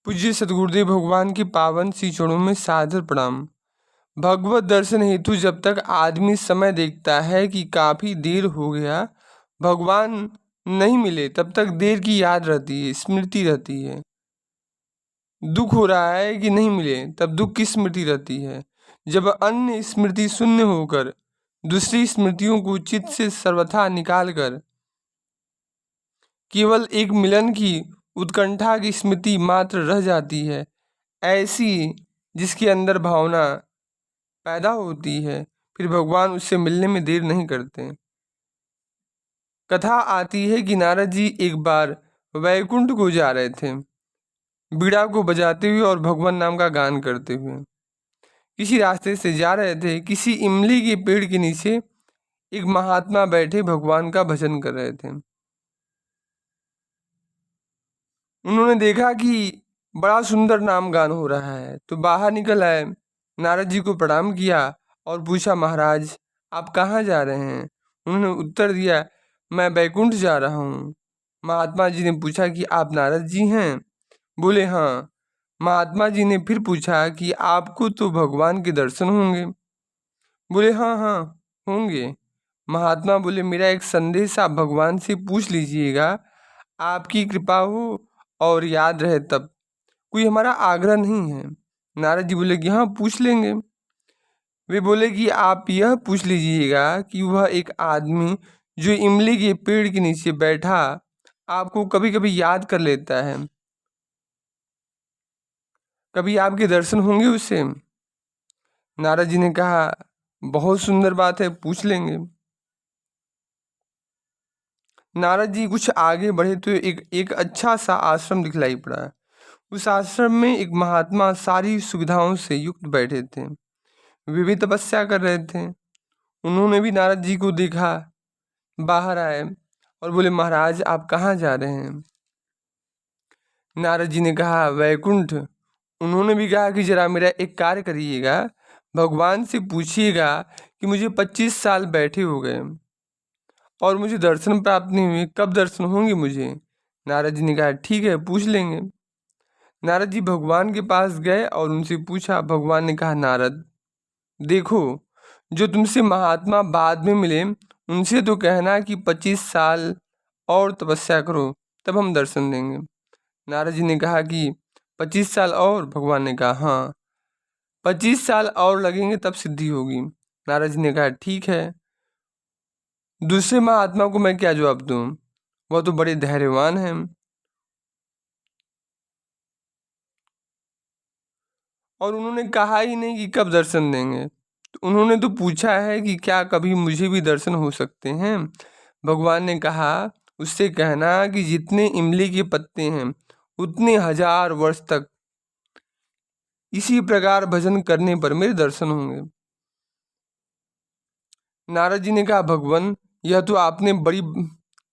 पूज्य सद्गुरुदेव भगवान के पावन श्री चरणों में सादर प्रणाम। भगवत दर्शन हेतु जब तक आदमी समय देखता है कि काफी देर हो गया, भगवान नहीं मिले, तब तक देर की याद रहती है, स्मृति रहती है। दुख हो रहा है कि नहीं मिले, तब दुख की स्मृति रहती है। जब अन्य स्मृति शून्य होकर दूसरी स्मृतियों को चित्त से सर्वथा निकाल कर केवल एक मिलन की उत्कंठा की स्मृति मात्र रह जाती है, ऐसी जिसके अंदर भावना पैदा होती है, फिर भगवान उससे मिलने में देर नहीं करते। कथा आती है कि नारद जी एक बार वैकुंठ को जा रहे थे, बीड़ा को बजाते हुए और भगवान नाम का गान करते हुए। किसी रास्ते से जा रहे थे, किसी इमली के पेड़ के नीचे एक महात्मा बैठे भगवान का भजन कर रहे थे। उन्होंने देखा कि बड़ा सुंदर नाम गान हो रहा है, तो बाहर निकल आए, नारद जी को प्रणाम किया और पूछा, महाराज आप कहाँ जा रहे हैं? उन्होंने उत्तर दिया, मैं बैकुंठ जा रहा हूँ। महात्मा जी ने पूछा कि आप नारद जी हैं? बोले हाँ। महात्मा जी ने फिर पूछा कि आपको तो भगवान के दर्शन होंगे? बोले हाँ हाँ होंगे। महात्मा बोले, मेरा एक संदेश आप भगवान से पूछ लीजिएगा, आपकी कृपा हो और याद रहे तब, कोई हमारा आग्रह नहीं है। नारद जी बोले कि हाँ पूछ लेंगे। वे बोले कि आप यह पूछ लीजिएगा कि वह एक आदमी जो इमली के पेड़ के नीचे बैठा आपको कभी कभी याद कर लेता है, कभी आपके दर्शन होंगे उससे? नारद जी ने कहा, बहुत सुंदर बात है, पूछ लेंगे। नारद जी कुछ आगे बढ़े तो एक अच्छा सा आश्रम दिखलाई पड़ा। उस आश्रम में एक महात्मा सारी सुविधाओं से युक्त बैठे थे। वे भी तपस्या कर रहे थे। उन्होंने भी नारद जी को देखा, बाहर आए और बोले, महाराज आप कहाँ जा रहे हैं? नारद जी ने कहा, वैकुंठ। उन्होंने भी कहा कि जरा मेरा एक कार्य करिएगा, भगवान से पूछिएगा कि मुझे 25 साल बैठे हो गए और मुझे दर्शन प्राप्त नहीं हुए, कब दर्शन होंगे मुझे? नारद जी ने कहा, ठीक है पूछ लेंगे। नारद जी भगवान के पास गए और उनसे पूछा। भगवान ने कहा, नारद देखो, जो तुमसे महात्मा बाद में मिले उनसे तो कहना कि 25 साल और तपस्या करो, तब हम दर्शन देंगे। नारद जी ने कहा कि 25 साल और? भगवान ने कहा हाँ, 25 साल और लगेंगे तब सिद्धि होगी। नारद जी ने कहा ठीक है। दूसरे महात्मा को मैं क्या जवाब दूं, वह तो बड़े धैर्यवान हैं और उन्होंने कहा ही नहीं कि कब दर्शन देंगे। तो उन्होंने तो पूछा है कि क्या कभी मुझे भी दर्शन हो सकते हैं? भगवान ने कहा, उससे कहना कि जितने इमली के पत्ते हैं उतने 1000 वर्ष तक इसी प्रकार भजन करने पर मेरे दर्शन होंगे। नारद जी ने कहा, भगवान यह तो आपने बड़ी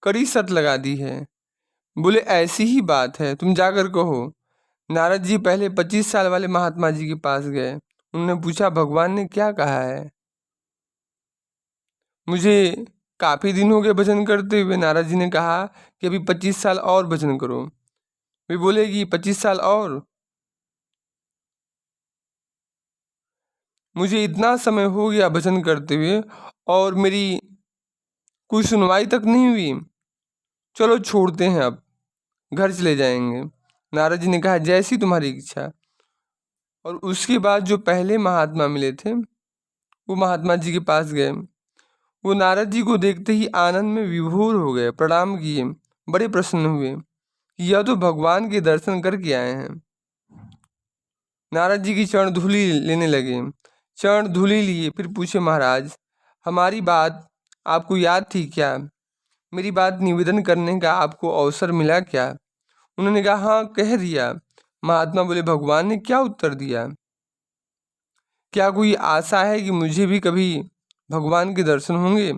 कड़ी शर्त लगा दी है। बोले ऐसी ही बात है, तुम जाकर कहो। नारद जी पहले 25 साल वाले महात्मा जी के पास गए। उन्होंने पूछा, भगवान ने क्या कहा है? मुझे काफी दिन हो गए भजन करते हुए। नारद जी ने कहा कि अभी 25 साल और भजन करो। वे बोले कि 25 साल और? मुझे इतना समय हो गया भजन करते हुए और मेरी कोई सुनवाई तक नहीं हुई। चलो छोड़ते हैं, अब घर चले जाएंगे। नारद जी ने कहा, जैसी तुम्हारी इच्छा। और उसके बाद जो पहले महात्मा मिले थे वो महात्मा जी के पास गए। वो नारद जी को देखते ही आनंद में विभोर हो गए, प्रणाम किए, बड़े प्रसन्न हुए कि यह तो भगवान के दर्शन करके आए हैं। नारद जी की चरण धूलि लेने लगे। चरण धूलि लिए, फिर पूछे, महाराज हमारी बात आपको याद थी क्या? मेरी बात निवेदन करने का आपको अवसर मिला क्या? उन्होंने कहा, हाँ कह दिया। महात्मा बोले, भगवान ने क्या उत्तर दिया? क्या कोई आशा है कि मुझे भी कभी भगवान के दर्शन होंगे?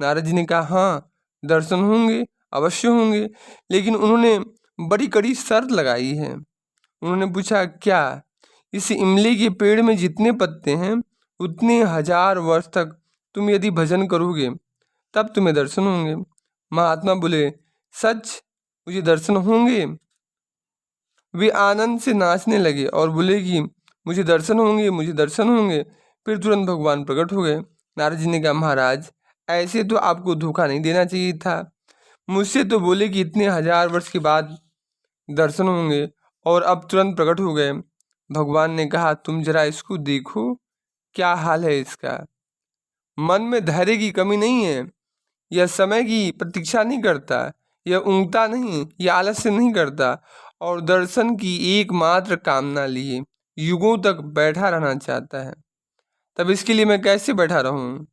नारद जी ने कहा, हाँ दर्शन होंगे, अवश्य होंगे, लेकिन उन्होंने बड़ी कड़ी शर्त लगाई है। उन्होंने पूछा, क्या? इस इमली के पेड़ में जितने पत्ते हैं उतने 1000 वर्ष तक तुम यदि भजन करोगे तब तुम्हें दर्शन होंगे। महात्मा बोले, सच मुझे दर्शन होंगे? वे आनंद से नाचने लगे और बोले कि मुझे दर्शन होंगे, मुझे दर्शन होंगे। फिर तुरंत भगवान प्रकट हो गए। नारद जी ने कहा, महाराज ऐसे तो आपको धोखा नहीं देना चाहिए था। मुझसे तो बोले कि इतने 1000 वर्ष के बाद दर्शन होंगे और अब तुरंत प्रकट हो गए। भगवान ने कहा, तुम जरा इसको देखो, क्या हाल है इसका। मन में धैर्य की कमी नहीं है, यह समय की प्रतीक्षा नहीं करता, यह ऊँघता नहीं, यह आलस्य नहीं करता और दर्शन की एकमात्र कामना लिए युगों तक बैठा रहना चाहता है। तब इसके लिए मैं कैसे बैठा रहूं?